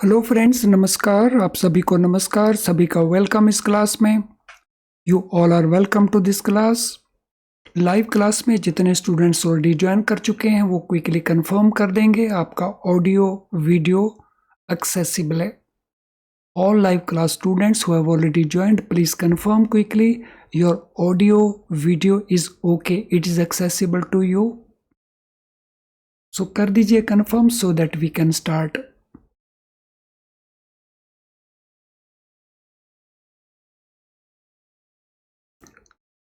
Hello friends, नमस्कार। आप सभी को नमस्कार, सभी का वेलकम इस क्लास में। You all are welcome to this class. Live class में जितने स्टूडेंट्स ऑलरेडी ज्वाइन कर चुके हैं वो क्विकली कंफर्म कर देंगे आपका ऑडियो वीडियो एक्सेसिबल है। All live class students who have already joined, please confirm quickly your audio video is okay, it is accessible to you. So कर दीजिए confirm so that we can start.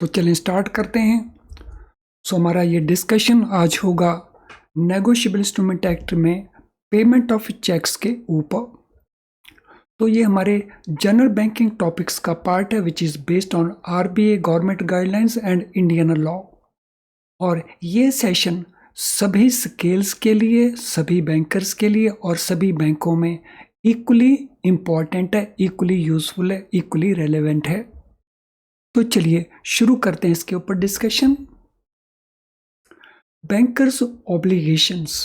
तो चलिए start करते हैं। सो हमारा ये discussion आज होगा नेगोशिएबल इंस्ट्रूमेंट एक्ट में पेमेंट ऑफ चेक्स के ऊपर। तो ये हमारे जनरल बैंकिंग टॉपिक्स का पार्ट है which is based on RBI government guidelines and Indian law. और ये सेशन सभी स्केल्स के लिए, सभी बैंकर्स के लिए और सभी बैंकों में इक्वली इम्पॉर्टेंट है, इक्वली यूजफुल है, इक्वली रेलेवेंट है। तो चलिए शुरू करते हैं इसके ऊपर discussion. Bankers obligations.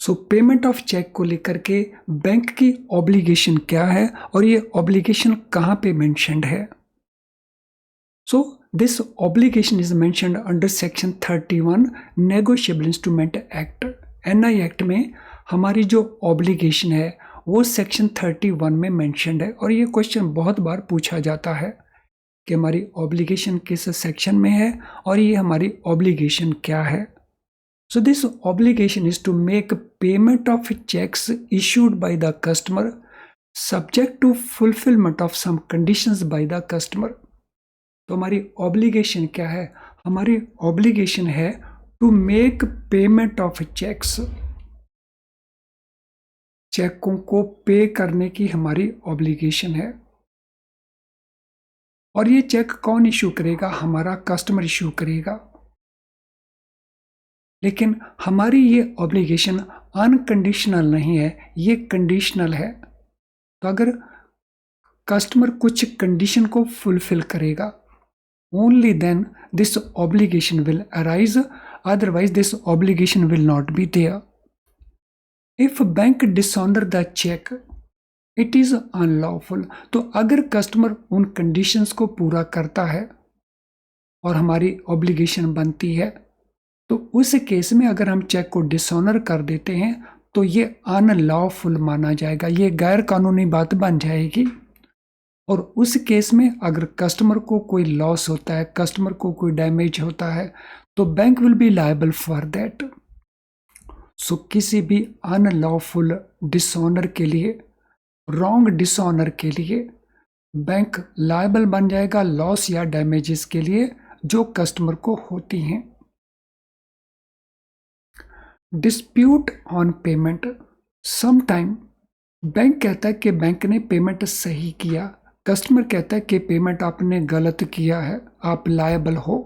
So payment of cheque को लेकर के बैंक की ऑब्लिगेशन क्या है और ये ऑब्लिगेशन कहाँ पे मेंशन्ड है। So this obligation is mentioned under section 31 negotiable instrument act. NI act में हमारी जो ऑब्लिगेशन है वो सेक्शन 31 में मेंशन्ड है। और ये क्वेश्चन बहुत बार पूछा जाता है कि हमारी ऑब्लिगेशन किस सेक्शन में है और ये हमारी ऑब्लिगेशन क्या है। So this obligation is to make payment of checks issued by the customer subject to fulfillment of some conditions by the customer। तो हमारी obligation क्या है? हमारी obligation है to make payment of checks। चेकों को पे करने की हमारी obligation है। और ये चेक कौन इशू करेगा? हमारा कस्टमर इशू करेगा। लेकिन हमारी ये ऑब्लिगेशन अनकंडीशनल नहीं है, ये कंडीशनल है। तो अगर कस्टमर कुछ कंडीशन को फुलफिल करेगा only then this obligation will arise, otherwise this obligation will not be there. If bank dishonour the cheque it is unlawful. तो अगर कस्टमर उन कंडीशंस को पूरा करता है और हमारी ऑब्लिगेशन बनती है तो उस केस में अगर हम चेक को डिसऑनर कर देते हैं तो ये अनलॉफुल माना जाएगा, ये गैर कानूनी बात बन जाएगी। और उस केस में अगर कस्टमर को कोई लॉस होता है, कस्टमर को कोई डैमेज होता है तो bank will be liable for that. So किसी भी अनलॉफुल डिसऑनर के लिए, रॉन्ग डिसऑनर के लिए बैंक लायबल बन जाएगा लॉस या डैमेजेस के लिए जो कस्टमर को होती हैं। Dispute on payment. Some time bank कहता है कि बैंक ने पेमेंट सही किया, कस्टमर कहता है कि पेमेंट आपने गलत किया है, आप लायबल हो।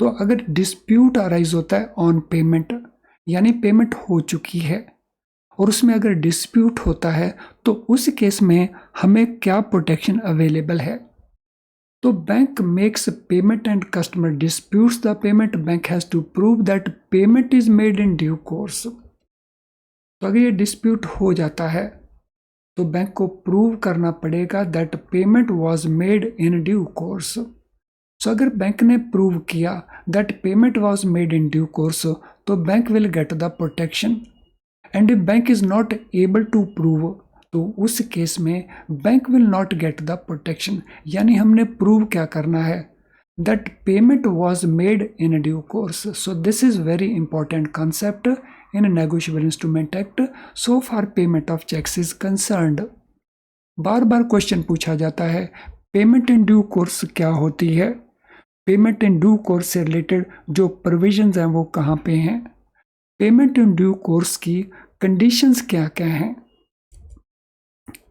तो अगर डिस्प्यूट अराइज होता है ऑन पेमेंट यानी पेमेंट हो चुकी है और उसमें अगर डिस्प्यूट होता है तो उस केस में हमें क्या प्रोटेक्शन अवेलेबल है। तो bank makes payment and customer disputes the payment, bank has to prove that payment is made in due course. तो अगर ये डिस्प्यूट हो जाता है तो बैंक को प्रूव करना पड़ेगा that payment was made in due course. So अगर बैंक ने प्रूव किया that payment was made in due course तो bank will get the protection. And if bank is not able to prove तो उस case में bank will not get the protection. यानी हमने prove क्या करना है that payment was made in due course. So this is very important concept in negotiable instrument act so far payment of cheques is concerned. बार बार question पूछा जाता है पेमेंट इन ड्यू कोर्स क्या होती है, पेमेंट इन ड्यू कोर्स से related जो प्रोविजंस हैं वो कहाँ पे हैं, पेमेंट इन ड्यू कोर्स की कंडीशंस क्या क्या हैं।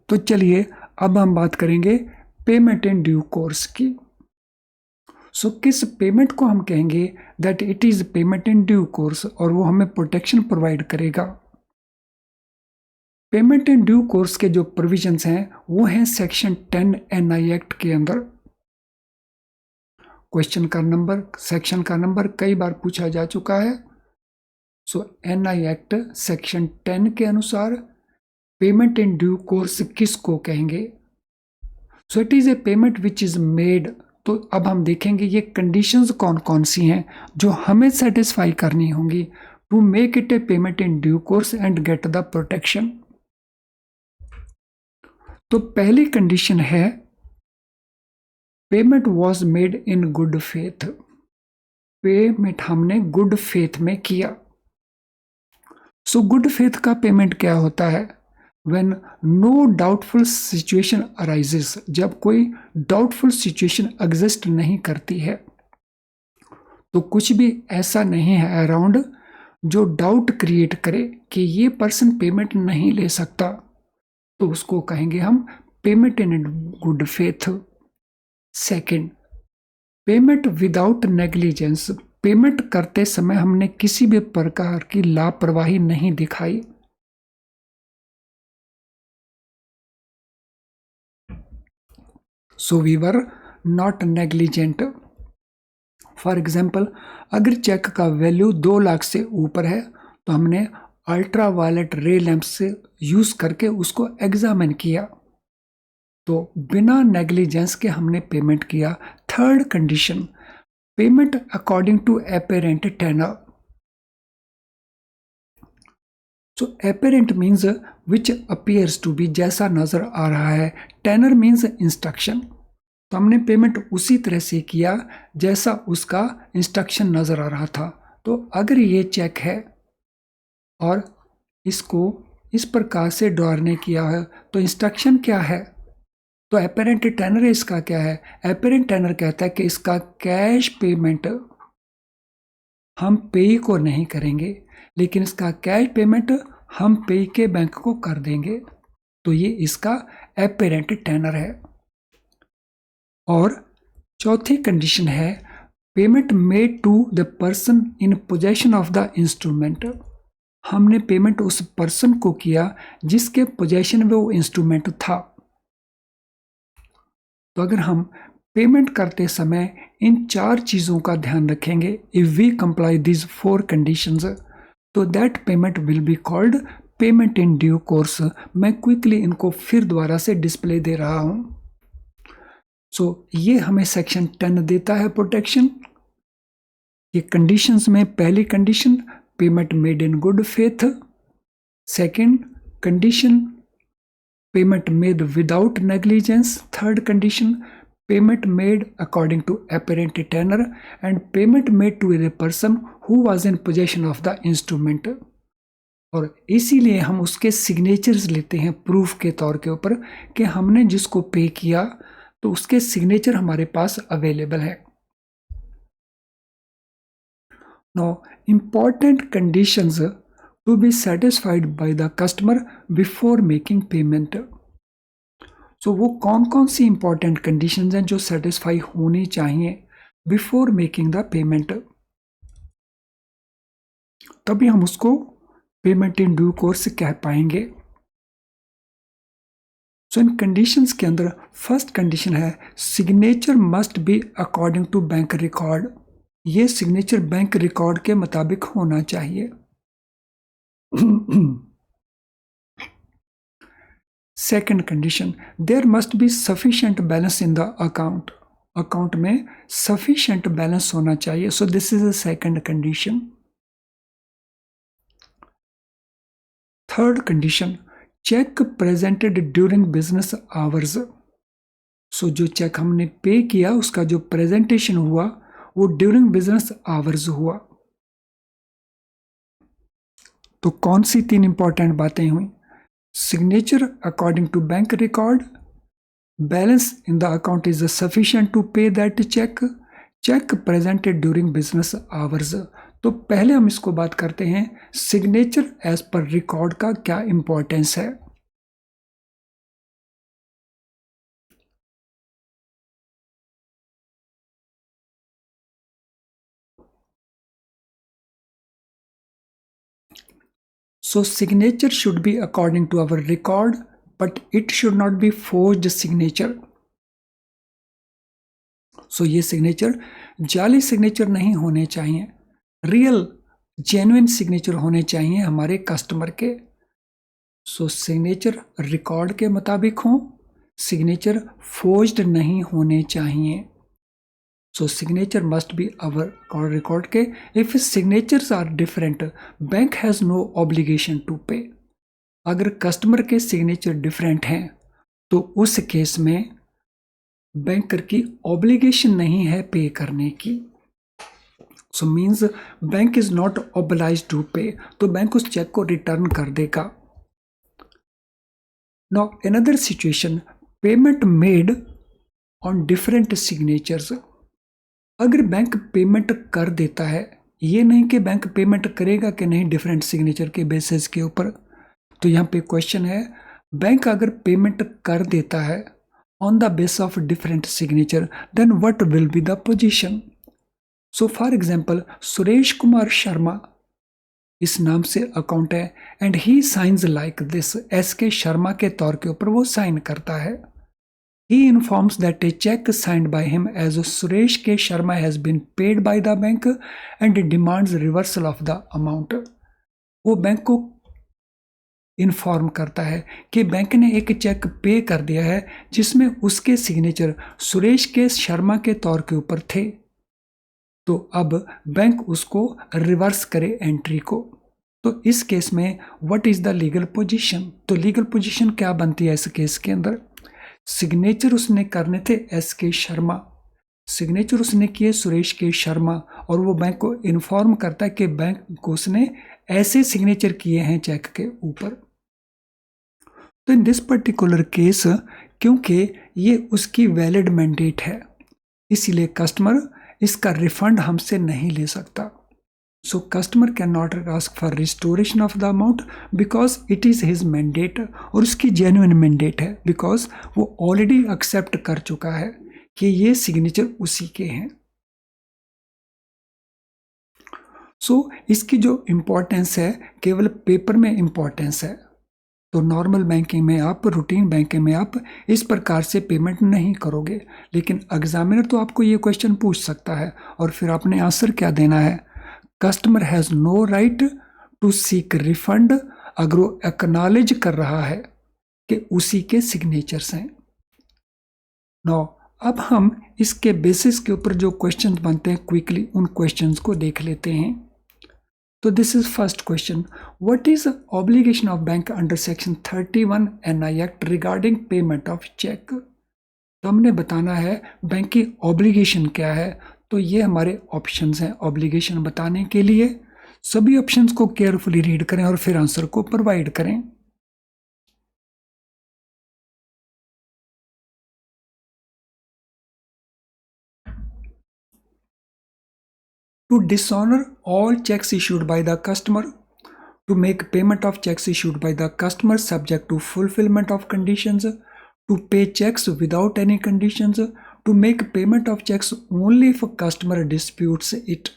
तो चलिए अब हम बात करेंगे पेमेंट इन ड्यू कोर्स की। सो किस पेमेंट को हम कहेंगे that it is payment in due course और वो हमें प्रोटेक्शन प्रोवाइड करेगा। पेमेंट इन ड्यू कोर्स के जो प्रोविजंस हैं वो हैं सेक्शन 10 एनआई एक्ट के अंदर। क्वेश्चन का नंबर, सेक्शन का नंबर कई बार पूछा जा चुका है। सो एनआई एक्ट सेक्शन 10 के अनुसार पेमेंट इन ड्यू कोर्स किसको कहेंगे? सो it is a payment which is made. तो अब हम देखेंगे ये कंडीशंस कौन कौन सी हैं जो हमें सेटिस्फाई करनी होंगी to make it a payment in due course and get the protection. तो पहली कंडीशन है payment was made in good faith. Payment हमने गुड फेथ में किया। सो गुड फेथ का पेमेंट क्या होता है? When no doubtful situation arises, जब कोई डाउटफुल सिचुएशन एग्जिस्ट नहीं करती है, तो कुछ भी ऐसा नहीं है अराउंड जो डाउट क्रिएट करे कि ये पर्सन पेमेंट नहीं ले सकता, तो उसको कहेंगे हम payment in good faith. Second, payment without negligence. Payment करते समय हमने किसी भी प्रकार की लापरवाही नहीं दिखाई। So we were not negligent. For example, अगर चेक का वैल्यू 2 लाख से ऊपर है तो हमने अल्ट्रा वायलेट रे लैंप से यूज करके उसको एग्जामिन किया, तो बिना नेग्लिजेंस के हमने पेमेंट किया। Third condition, payment according to apparent tenor. So apparent means which appears to be, जैसा नजर आ रहा है। टेनर मीन्स इंस्ट्रक्शन, तो हमने पेमेंट उसी तरह से किया जैसा उसका इंस्ट्रक्शन नजर आ रहा था। तो अगर ये चेक है और इसको इस प्रकार से ड्रॉअर ने किया है तो इंस्ट्रक्शन क्या है? तो एपेरेंट टेनर इसका क्या है? एपेरेंट टेनर कहता है कि इसका कैश पेमेंट हम पेई को नहीं करेंगे, लेकिन इसका कैश पेमेंट हम पेई के बैंक को कर देंगे। तो ये इसका एपेरेंट टेनर है। और चौथी कंडीशन है payment made to the person in possession of the instrument. हमने पेमेंट उस पर्सन को किया जिसके पोजेशन में वो इंस्ट्रूमेंट था। तो अगर हम पेमेंट करते समय इन 4 चीज़ों का ध्यान रखेंगे, if we comply this 4 conditions, तो that payment will be called payment in due course. मैं क्विकली इनको फिर दोबारा से डिस्प्ले दे रहा हूँ। सो ये हमें सेक्शन 10 देता है प्रोटेक्शन। ये कंडीशंस में पहली condition payment made in good faith, second condition payment made without negligence, third condition payment made according to apparent tenor, and payment made to a person who was in possession of the instrument. और इसीलिए हम उसके signatures लेते हैं proof के तौर के ऊपर कि हमने जिसको पे किया तो उसके सिग्नेचर हमारे पास अवेलेबल है। Now, important conditions to be satisfied by the customer before making payment. So, वो कौन कौन सी important conditions हैं जो satisfy होनी चाहिए before making the payment, तभी हम उसको पेमेंट इन ड्यू कोर्स कह पाएंगे। सो इन कंडीशंस के अंदर फर्स्ट कंडीशन है signature must be according to bank record. ये सिग्नेचर बैंक रिकॉर्ड के मुताबिक होना चाहिए। Second condition, there must be sufficient balance in the account. Account में सफिशिएंट बैलेंस होना चाहिए। So this is a second condition. Third condition, cheque presented during business hours. So जो cheque हमने पे किया उसका जो प्रेजेंटेशन हुआ वो ड्यूरिंग बिजनेस आवर्स हुआ। तो कौन सी 3 इंपॉर्टेंट बातें हुई? Signature according to bank record, balance in the account is sufficient to pay that cheque, cheque presented during business hours. तो पहले हम इसको बात करते हैं सिग्नेचर एज पर रिकॉर्ड का क्या इंपॉर्टेंस है। So signature should be according to our record, but it should not be forged signature. So ये सिग्नेचर जाली सिग्नेचर नहीं होने चाहिए, रियल जेन्युइन सिग्नेचर होने चाहिए हमारे कस्टमर के। सो सिग्नेचर रिकॉर्ड के मुताबिक हो, सिग्नेचर फोर्ज्ड नहीं होने चाहिए। So signature must be our record के। If signatures are different, bank has no obligation to pay. अगर कस्टमर के सिग्नेचर डिफरेंट हैं तो उस केस में बैंकर की ऑब्लिगेशन नहीं है पे करने की। So means bank is not obliged to pay, तो बैंक उस चेक को रिटर्न कर देगा। Now another situation, payment made on different signatures. अगर बैंक पेमेंट कर देता है, ये नहीं कि बैंक पेमेंट करेगा कि नहीं डिफरेंट सिग्नेचर के बेसिस के ऊपर, तो यहाँ पे क्वेश्चन है बैंक अगर पेमेंट कर देता है on the base of different signature, then what will be the position. So for example Suresh Kumar Sharma इस नाम से अकाउंट है and he signs like this, S K Sharma के तौर के ऊपर वो साइन करता है। He informs that a check signed by him as Suresh K. Sharma has been paid by the bank and demands reversal of the amount. वो bank को inform करता है कि बैंक ने एक चेक पे कर दिया है जिसमें उसके सिग्नेचर सुरेश के शर्मा के तौर के ऊपर थे, तो अब बैंक उसको रिवर्स करे एंट्री को। तो इस केस में what is the legal position, तो लीगल पोजीशन क्या बनती है इस केस के अंदर। सिग्नेचर उसने करने थे एस के शर्मा, सिग्नेचर उसने किए सुरेश के शर्मा, और वो बैंक को इन्फॉर्म करता है कि बैंक को उसने ऐसे सिग्नेचर किए हैं चेक के ऊपर। तो इन दिस पर्टिकुलर केस क्योंकि ये उसकी वैलिड मैंडेट है, इसीलिए कस्टमर इसका रिफंड हमसे नहीं ले सकता। So customer can not ask for restoration of the amount because it is his mandate, और उसकी जेन्युइन मैंडेट है बिकॉज वो ऑलरेडी एक्सेप्ट कर चुका है कि ये सिग्नेचर उसी के हैं। सो इसकी जो इम्पोर्टेंस है केवल पेपर में इम्पोर्टेंस है, तो नॉर्मल बैंकिंग में आप, रूटीन बैंकिंग में आप इस प्रकार से पेमेंट नहीं करोगे, लेकिन एग्जामिनर तो आपको ये क्वेश्चन पूछ सकता है और फिर आपने आंसर क्या देना है, customer has no right to seek refund, अगर वो एक्नॉलेज कर रहा है कि उसी के सिग्नेचर्स हैं। नो अब हम इसके बेसिस के ऊपर जो क्वेश्चंस बनते हैं क्विकली उन क्वेश्चंस को देख लेते हैं। तो this is first question, what is obligation of bank under section 31 NI act regarding payment of cheque. तो हमने बताना है बैंक की ऑब्लिगेशन क्या है, तो ये हमारे ऑप्शंस हैं ऑब्लिगेशन बताने के लिए। सभी ऑप्शंस को केयरफुली रीड करें और फिर आंसर को प्रोवाइड करें। To dishonor all checks issued by the customer, to make payment of checks issued by the customer subject to fulfillment of conditions, to pay checks without any conditions, to make payment of checks only if customer disputes it।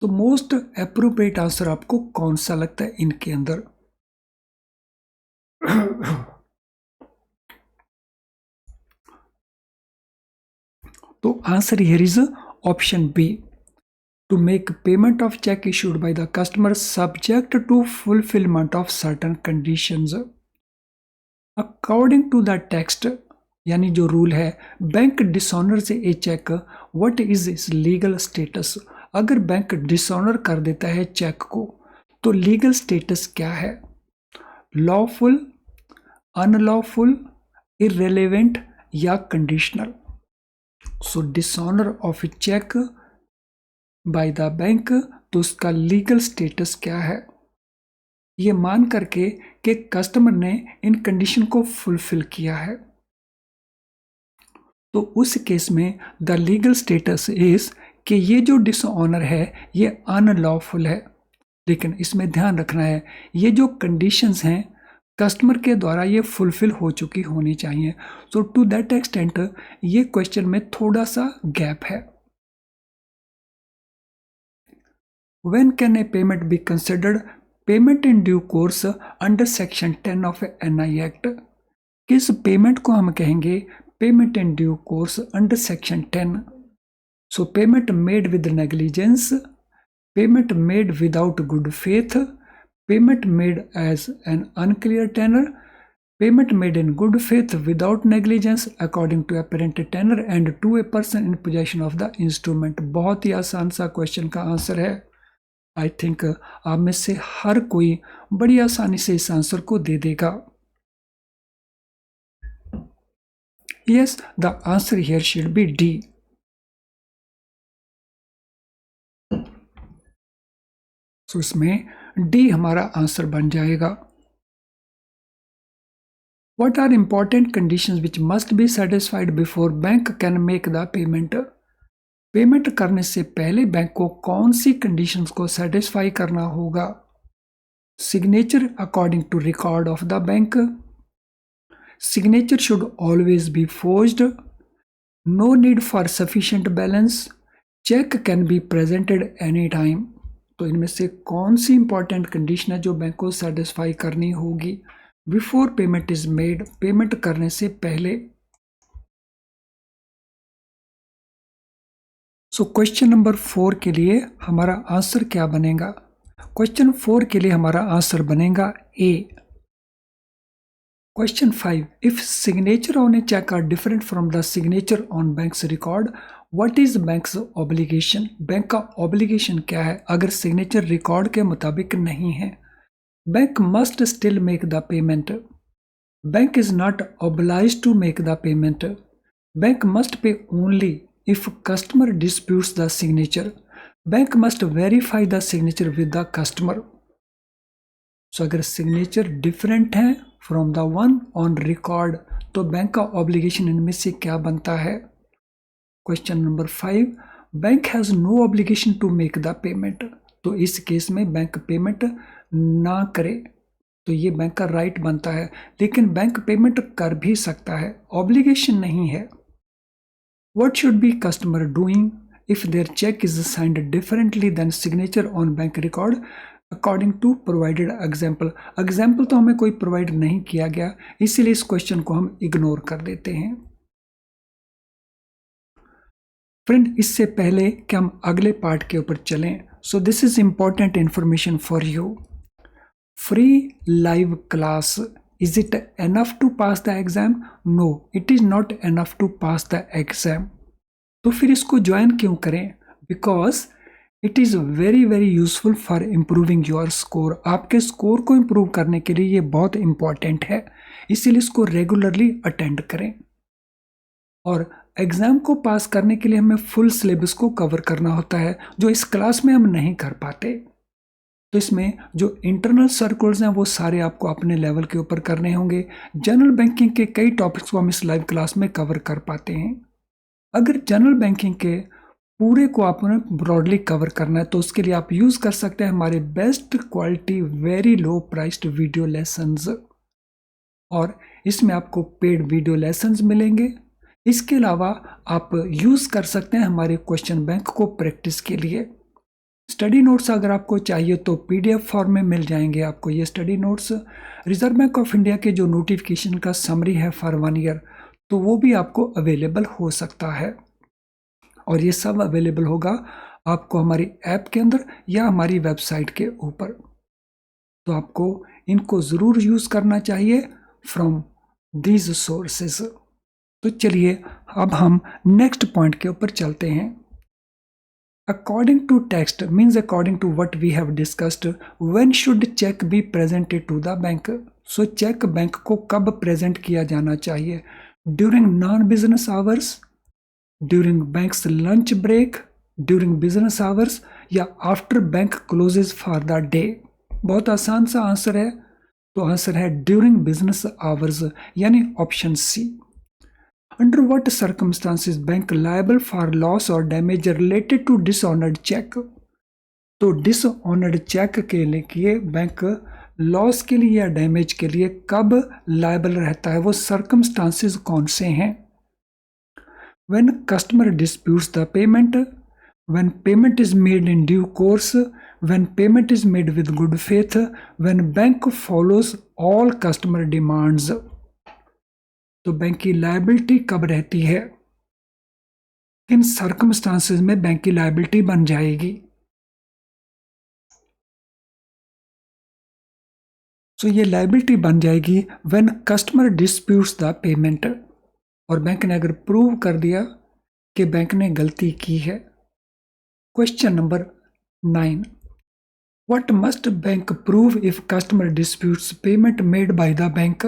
तो most appropriate answer आपको कौन सा लगता है इनके अंदर। तो answer here is option B, to make payment of check issued by the customer subject to fulfillment of certain conditions according to the text, यानी जो रूल है bank dishonour a cheque, what is इस legal status. अगर bank dishonour कर देता है check को तो लीगल स्टेटस क्या है, लॉफुल, अनलॉफुल, इररेलेवेंट या conditional. So dishonour of a cheque by the bank, तो उसका लीगल स्टेटस क्या है, ये मान करके कि कस्टमर ने इन कंडीशन को फुलफिल किया है। तो उस केस में द लीगल स्टेटस इज कि ये जो डिसऑनर है ये अनलॉफुल है, लेकिन इसमें ध्यान रखना है ये जो कंडीशंस हैं कस्टमर के द्वारा ये फुलफिल हो चुकी होनी चाहिए। सो टू दैट एक्सटेंट ये क्वेश्चन में थोड़ा सा गैप है। When can a payment be considered payment in due course under section 10 of NI Act? किस पेमेंट को हम कहेंगे payment in due course under section 10। So payment made with negligence, payment made without good faith, Payment made as an unclear tenor, payment made in good faith without negligence according to apparent tenor and to a person in possession of the instrument। बहुत ही आसान सा question का answer है। I think आप में से हर कोई बड़ी आसानी से इस आंसर को दे देगा। Yes, the answer here should be D. So इसमें डी हमारा आंसर बन जाएगा। What are important conditions which must be satisfied before bank can make the payment? Payment करने से पहले बैंक को कौन सी कंडीशंस को सेटिस्फाई करना होगा? Signature according to record of the bank, signature should always be forged, no need for sufficient balance, cheque can be presented any time. तो इनमें से कौन सी इंपॉर्टेंट कंडीशन है जो बैंक को सेटिस्फाई करनी होगी before payment is made, payment करने से पहले? सो क्वेश्चन नंबर 4 के लिए हमारा आंसर क्या बनेगा? क्वेश्चन 4 के लिए हमारा आंसर बनेगा A. Question 5, if signature on a cheque are different from the signature on bank's record, what is bank's obligation? Bank का ऑब्लिगेशन क्या है अगर सिग्नेचर रिकॉर्ड के मुताबिक नहीं है? Bank must still make the payment, bank is not obliged to make the payment, bank must pay only if customer disputes the signature, bank must verify the signature with the customer। So अगर signature different है from the one on record तो bank का obligation इनमें से क्या बनता है? Question number 5, bank has no obligation to make the payment, तो इस केस में बैंक पेमेंट ना करे तो ये बैंक का राइट बनता है, लेकिन बैंक पेमेंट कर भी सकता है, ऑब्लिगेशन नहीं है। What should be customer doing if their cheque is signed differently then signature on bank record according to provided example? Example तो हमें कोई प्रोवाइड नहीं किया गया, इसीलिए इस क्वेश्चन को हम इग्नोर कर देते हैं। फ्रेंड, इससे पहले कि हम अगले पार्ट के ऊपर चलें, सो this is important information for you. Free live class, is it enough to pass the exam? No, it is not enough to pass the exam। तो फिर इसको ज्वाइन क्यों करें? Because it is very very useful for improving your score. आपके score को improve करने के लिए ये बहुत इंपॉर्टेंट है, इसीलिए इसको रेगुलरली अटेंड करें। और एग्ज़ाम को पास करने के लिए हमें फुल सिलेबस को कवर करना होता है, जो इस क्लास में हम नहीं कर पाते। तो इसमें जो इंटरनल सर्कुलर्स हैं वो सारे आपको अपने लेवल के ऊपर करने होंगे। जनरल बैंकिंग के कई टॉपिक्स को हम इस लाइव क्लास में कवर कर पाते हैं। अगर जनरल बैंकिंग के पूरे को आपने ब्रॉडली कवर करना है तो उसके लिए आप यूज़ कर सकते हैं हमारे best quality very low priced video lessons, और इसमें आपको पेड वीडियो लेसन्स मिलेंगे। इसके अलावा आप यूज़ कर सकते हैं हमारे क्वेश्चन बैंक को प्रैक्टिस के लिए। स्टडी नोट्स अगर आपको चाहिए तो पीडीएफ फॉर्म में मिल जाएंगे आपको ये study notes. Reserve bank of India के जो नोटिफिकेशन का समरी है फॉर 1 ईयर, तो वो भी आपको अवेलेबल हो सकता है, और ये सब अवेलेबल होगा आपको हमारी ऐप के अंदर या हमारी वेबसाइट के ऊपर। तो आपको इनको ज़रूर यूज़ करना चाहिए फ्रॉम दीज सोर्सेज। तो चलिए अब हम नेक्स्ट पॉइंट के ऊपर चलते हैं। According to text means according to what we have discussed, when should check be presented to the bank? So check bank को कब प्रेजेंट किया जाना चाहिए? During non-business hours, during bank's lunch break, during business hours, या after bank closes for the day? बहुत आसान सा answer है, तो आंसर है during business hours, यानी option C. Under what circumstances bank liable for loss or damage related to dishonored check? तो dishonoured check के लिए बैंक लॉस के लिए या डैमेज के लिए कब लायबल रहता है, वो सर्कमस्टांसेस कौन से हैं? When customer disputes the payment, when payment is made in due course, when payment is made with good faith, when bank follows all customer demands। तो बैंक की लायबिलिटी कब रहती है, इन सर्कमस्टांसेस में बैंक की लायबिलिटी बन जाएगी? सो ये लायबिलिटी बन जाएगी when customer disputes the payment, और बैंक ने अगर प्रूव कर दिया कि बैंक ने गलती की है। Question number 9, what must bank prove if customer disputes payment made by the bank.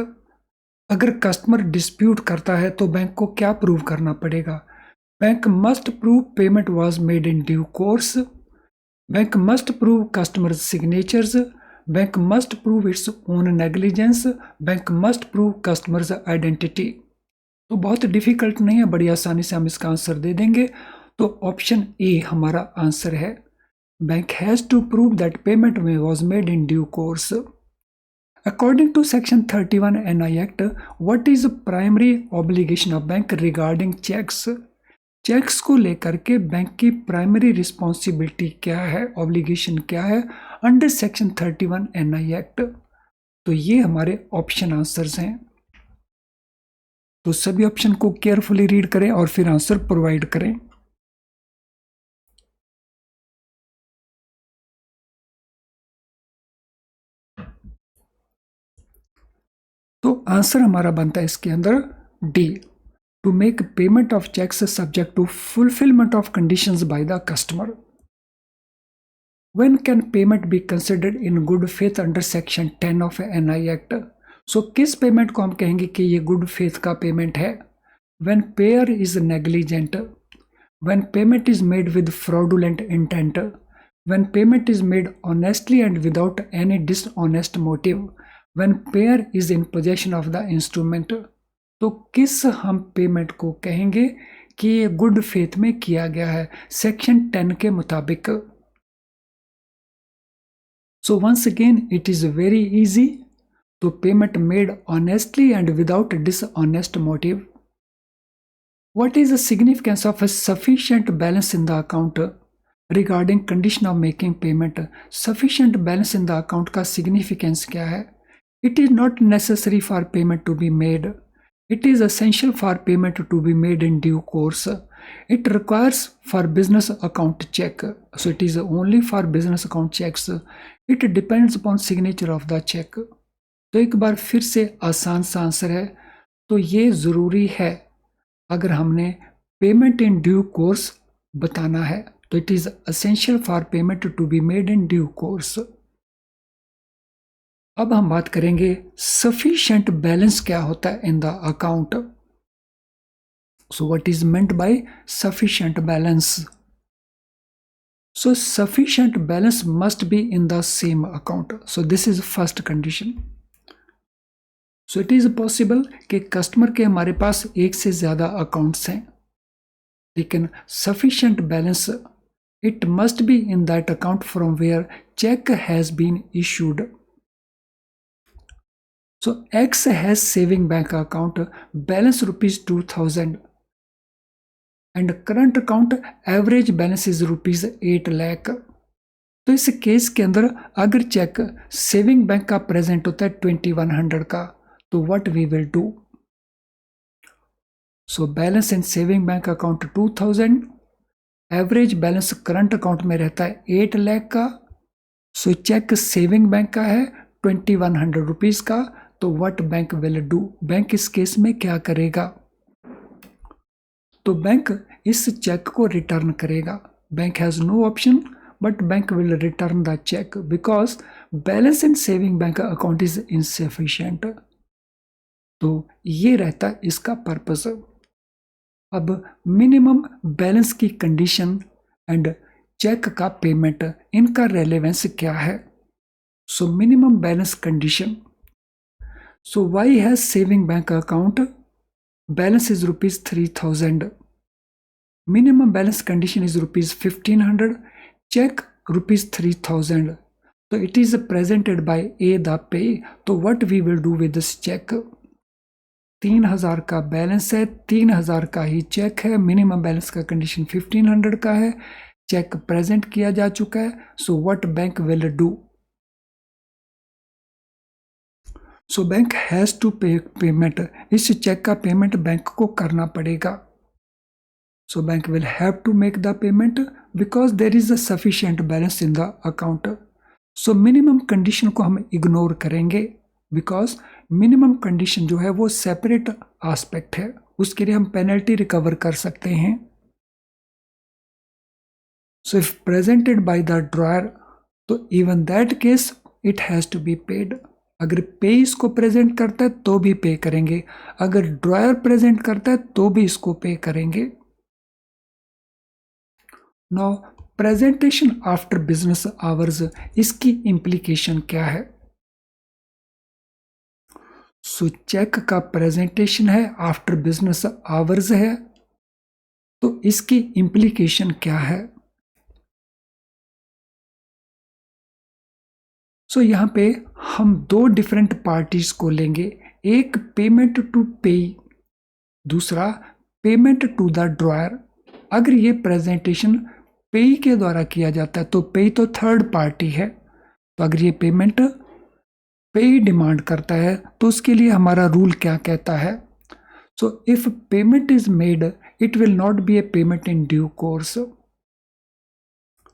अगर कस्टमर डिस्प्यूट करता है तो बैंक को क्या प्रूव करना पड़ेगा? Bank must prove payment was made in due course, bank must prove customers signatures, bank must prove its own negligence, bank must prove customers identity. तो बहुत डिफिकल्ट नहीं है, बड़ी आसानी से हम इसका आंसर दे देंगे। तो ऑप्शन ए हमारा आंसर है। Bank has to prove that payment was made in due course. According to Section 31 NI Act, what is the primary obligation of bank regarding checks? Cheques को लेकर के बैंक की primary responsibility क्या है, obligation क्या है under section 31 NI act? तो ये हमारे ऑप्शन आंसर्स हैं। तो सभी ऑप्शन को केयरफुली रीड करें और फिर आंसर प्रोवाइड करें। तो आंसर हमारा बनता है इसके अंदर D, to make payment of cheques subject to fulfilment of conditions by the customer. When can payment be considered in good faith under section 10 of NI Act? So किस payment को हम कहेंगे कि ये गुड फेथ का payment है? When payer is negligent, when payment is made with fraudulent intent, when payment is made honestly and without any dishonest motive, when payer is in possession of the instrument। तो किस हम payment को कहेंगे कि ये good faith में किया गया है सेक्शन 10 के मुताबिक? So once again, it is very easy. तो payment made honestly and without dishonest motive. What is the significance of a sufficient balance in the account regarding condition of making payment? Sufficient balance in the account का significance क्या है? It is not necessary for payment to be made. It is essential for payment to be made in due course. It requires for business account check. So it is only for business account checks. It depends upon signature of the check. तो एक बार फिर से आसान सा answer है। तो ये ज़रूरी है अगर हमने पेमेंट इन ड्यू कोर्स बताना है, तो it is essential for payment to be made in due course. अब हम बात करेंगे सफिशिएंट बैलेंस क्या होता है in the account. So what is meant by sufficient balance? So sufficient balance must be in the same account. So this is first condition. So it is possible कि customer के हमारे पास एक से ज्यादा अकाउंट्स हैं, लेकिन sufficient balance it must be in that account from where cheque has been issued. So X has saving bank account balance rupees 2000 and current account average balance is rupees 8 lakh। तो इस case के अंदर अगर cheque saving bank का present होता है 2100 का, तो what we will do? So balance in saving bank account 2000, average balance current account में रहता है 8 लाख का। सो चेक सेविंग बैंक का है 2100 रुपीज का, तो what bank will do? Bank इस केस में क्या करेगा? तो बैंक इस चेक को रिटर्न करेगा। Bank has no option but bank will return the cheque because balance in saving bank account is insufficient. तो ये रहता है इसका पर्पस। अब मिनिमम बैलेंस की कंडीशन एंड चेक का पेमेंट, इनका रेलेवेंस क्या है? So minimum balance condition. So Y has saving bank account, balance is rupees 3000, minimum balance condition is rupees 1500, check rupees 3000. So it is presented by A the pay. So what we will do with this check? 3000 का balance है, 3000 का ही cheque है, minimum balance का condition 1500 का है, cheque present किया जा चुका है। So what bank will do? So bank has to pay payment, इस चेक का पेमेंट बैंक को करना पड़ेगा। So bank will have to make the payment because there is a sufficient balance in the account. So minimum condition को हम ignore करेंगे, because minimum condition जो है वो सेपरेट एस्पेक्ट है, उसके लिए हम पेनल्टी रिकवर कर सकते हैं। So if presented by the drawer, तो even that case it has to be paid. अगर पे इसको प्रेजेंट करता है तो भी पे करेंगे, अगर ड्रॉयर प्रेजेंट करता है तो भी इसको पे करेंगे। Now presentation after business hours, इसकी इंप्लीकेशन क्या है? सो चेक का प्रेजेंटेशन है, आफ्टर बिजनेस आवर्स है, तो इसकी इंप्लीकेशन क्या है? सो यहाँ पे हम दो डिफरेंट पार्टीज को लेंगे, एक पेमेंट टू पे, दूसरा पेमेंट टू द ड्रॉयर। अगर ये प्रेजेंटेशन पे के द्वारा किया जाता है तो पे तो थर्ड पार्टी है, तो अगर ये पेमेंट पे डिमांड करता है तो उसके लिए हमारा रूल क्या कहता है? So if payment is made, it will not be a payment in due course.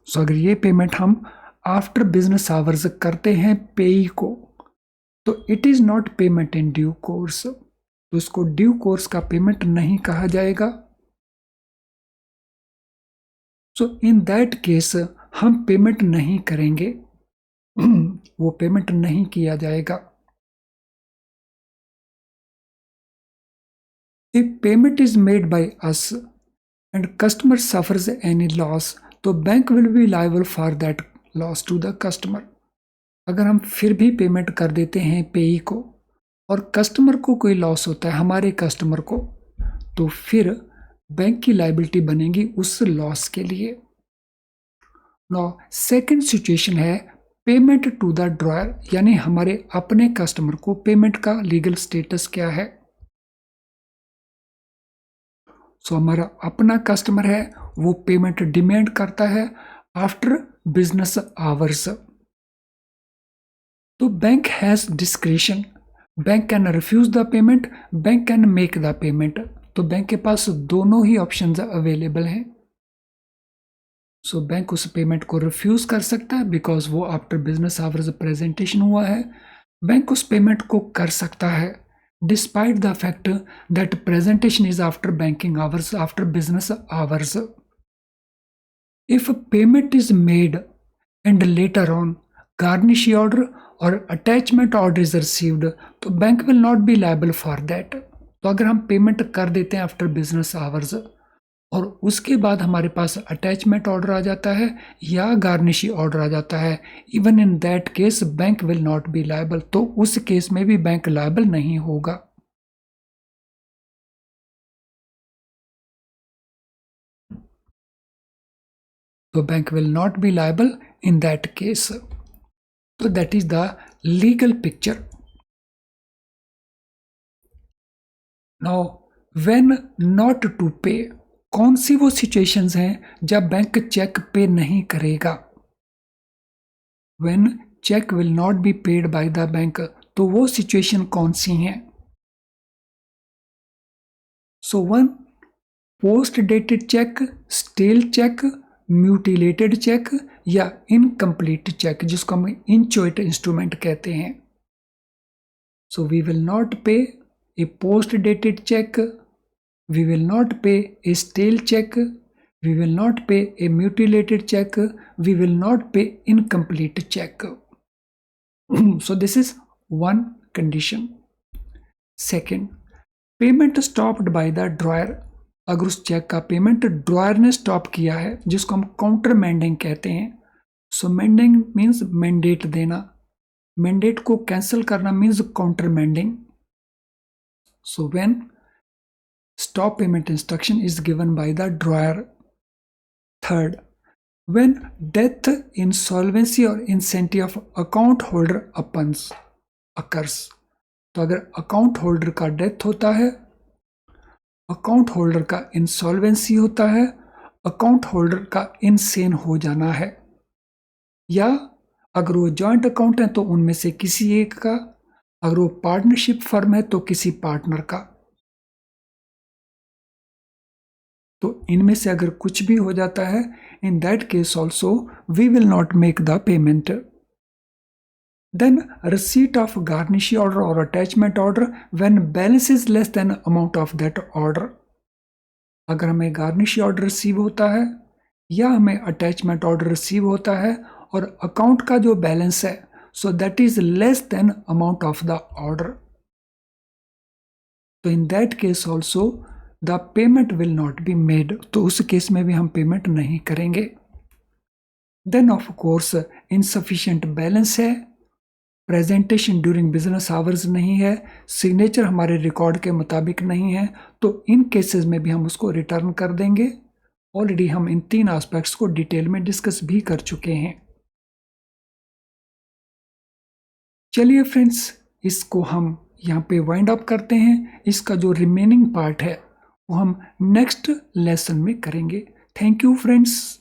So अगर ये पेमेंट हम आफ्टर बिजनेस आवर्स करते हैं पेई को, तो it is not payment in due course, तो इसको ड्यू कोर्स का पेमेंट नहीं कहा जाएगा। सो इन दैट केस हम पेमेंट नहीं करेंगे, वो पेमेंट नहीं किया जाएगा। If payment is made by us and customer suffers any loss, तो bank will be liable for that loss to the customer. अगर हम फिर भी पेमेंट कर देते हैं पेई को और कस्टमर को कोई लॉस होता है, हमारे कस्टमर को, तो फिर बैंक की लायबिलिटी बनेगी उस लॉस के लिए। नाउ सेकंड सिचुएशन है पेमेंट टू द ड्रॉयर, यानी हमारे अपने कस्टमर को पेमेंट का लीगल स्टेटस क्या है? सो हमारा अपना कस्टमर है, वो पेमेंट डिमांड करता है आफ्टर बिजनेस आवर्स, तो bank has discretion, bank can refuse the payment, bank can make the payment, तो बैंक के पास दोनों ही ऑप्शंस अवेलेबल हैं। सो बैंक उस पेमेंट को रिफ्यूज कर सकता है बिकॉज वो आफ्टर बिजनेस आवर्स प्रेजेंटेशन हुआ है, बैंक उस पेमेंट को कर सकता है despite the fact that presentation is after banking hours, after business hours. If payment is made and later on garnish order और अटैचमेंट ऑर्डर इज रिसीव्ड, तो bank will not be liable for that. तो अगर हम payment कर देते हैं after business hours और उसके बाद हमारे पास अटैचमेंट ऑर्डर आ जाता है या गार्निशी ऑर्डर आ जाता है, even in that case bank will not be liable, तो उस केस में भी बैंक लायबल नहीं होगा। तो bank will not be liable in that case. तो that is the legal picture. Now when not to pay, कौन सी वो सिचुएशंस हैं जब बैंक चेक पे नहीं करेगा? When cheque will not be paid by the bank, तो वो situation कौन सी हैं? So one, post dated cheque, stale cheque, mutilated cheque या इनकम्प्लीट चेक, जिसको हम इनचोइट इंस्ट्रूमेंट कहते हैं। So we will not pay a post dated cheque, we will not pay a stale check, we will not pay a mutilated check, we will not pay incomplete check. So this is one condition. Second, payment stopped by the drawer, अगर उस check का payment dryer ने stop किया है, जिसको हम counter मैंडिंग कहते हैं। सो मैंडिंग मीन्स मैंडेट देना, मैंडेट को कैंसिल करना means countermanding. So when stop payment instruction is given by the drawer. Third, when death, insolvency or insanity of account holder occurs, तो अगर अकाउंट होल्डर का death होता है, account holder का insolvency होता है, अकाउंट होल्डर का insane हो जाना है, या अगर वो जॉइंट अकाउंट है तो उनमें से किसी एक का, अगर वो पार्टनरशिप फर्म है तो किसी पार्टनर का, तो इनमें से अगर कुछ भी हो जाता है, in that case also we will not make the payment. Then receipt of garnish order or attachment order when balance is less than amount of that order. अगर हमें गार्निश ऑर्डर रिसीव होता है या हमें अटैचमेंट ऑर्डर रिसीव होता है और account का जो बैलेंस है so that is less than amount of the order, तो in that case also the payment will not be made, तो उस केस में भी हम पेमेंट नहीं करेंगे। Then of course insufficient balance है, प्रेजेंटेशन ड्यूरिंग बिजनेस आवर्स नहीं है, सिग्नेचर हमारे रिकॉर्ड के मुताबिक नहीं है, तो इन केसेस में भी हम उसको रिटर्न कर देंगे। ऑलरेडी हम इन 3 एस्पेक्ट्स को डिटेल में डिस्कस भी कर चुके हैं। चलिए फ्रेंड्स, इसको हम यहाँ पे वाइंड अप करते हैं। इसका जो रिमेनिंग पार्ट है वो हम नेक्स्ट लेसन में करेंगे। Thank you friends.